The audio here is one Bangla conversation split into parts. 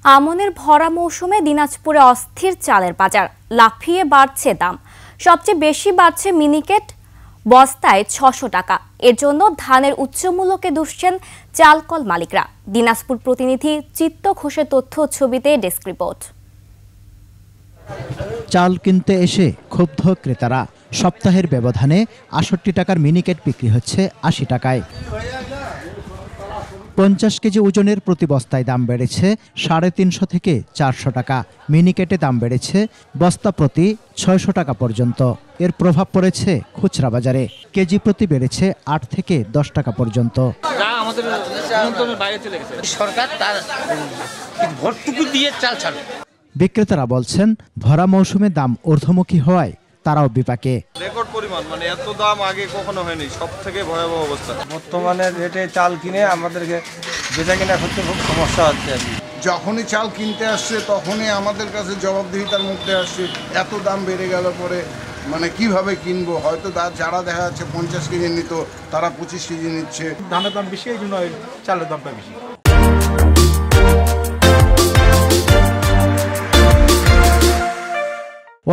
আমনের ভরা মৌসুমে দিনাজপুরে অস্থির চালের বাজার, লাফিয়ে বাড়ছে দাম। সবচেয়ে বেশি বাড়ছে মিনিকেট, বস্তায় ৬০০ টাকা। এর জন্য ধানের উচ্চ মূল্যকে দুষছেন চালকল মালিকরা। দিনাজপুর প্রতিনিধি চিত্ত ঘোষের তথ্য ছবিতে ডেস্ক রিপোর্ট। চাল কিনতে এসে ক্ষুব্ধ ক্রেতারা। সপ্তাহের ব্যবধানে ৬৮ টাকার মিনিকেট বিক্রি হচ্ছে ৮০ টাকায়। ৫০ কেজি ওজনের প্রতি বস্তায় দাম বেড়েছে ৩৫০ থেকে ৪০০ টাকা। মিনিকেটে দাম বেড়েছে বস্তা প্রতি ৬০০ টাকা পর্যন্ত। এর প্রভাব পড়েছে খুচরা বাজারে। কেজি প্রতি বেড়েছে ৮ থেকে ১০ টাকা পর্যন্ত। সরকার তার ভর্তুকি দিয়ে চাল ছাড়ে। বিক্রেতারা বলছেন, ভরা মৌসুমে দাম ঊর্ধ্বমুখী হওয়ায় তারাও বিপাকে। রেকর্ড পরিমাণ, মানে এত দাম আগে কখনো হয়নি। সবথেকে ভয়াবহ অবস্থা। বর্তমানে রেটে চাল কিনে আমাদেরকে বেচা কিনা করতে খুব সমস্যা হচ্ছে। যখনই চাল কিনতে আসছে তখনই আমাদের কাছে জবাবদিহিতার মধ্যে আসছে এত দাম বেড়ে গেল পরে মানে কিভাবে কিনবো। হয়তো যারা দেখা যাচ্ছে ৫০ কেজি নিত তারা ২৫ কেজি নিচ্ছে। ধানের দাম বেশি, এই জন্য চালের দামটা বেশি।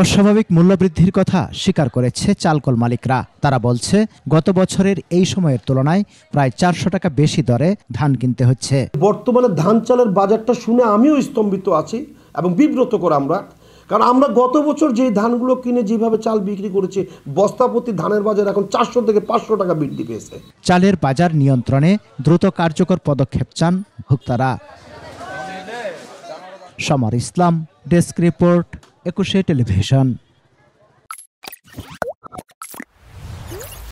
অস্বাভাবিক মূল্যবৃদ্ধির কথা স্বীকার করেছে চালকল মালিকরা। তারা বলছে, গত বছরের এই সময়ের তুলনায় প্রায় ৪০০ টাকা বেশি দরে ধান কিনতে হচ্ছে। বর্তমানে ধান চালের বাজারটা শুনে আমিও স্তম্ভিত আছি এবং বিব্রত করে আমরা, কারণ আমরা গত বছর যে ধানগুলো কিনে যেভাবে চাল বিক্রি করেছি, বস্তাপ্রতি ধানের বাজার এখন ৪০০ থেকে ৫০০ টাকা বৃদ্ধি পেয়েছে। চালের বাজার নিয়ন্ত্রণে দ্রুত কার্যকর পদক্ষেপ চান ভোক্তারা। সমর ইসলাম, ডেস্ক রিপোর্ট, ২১ টেলিভিশন।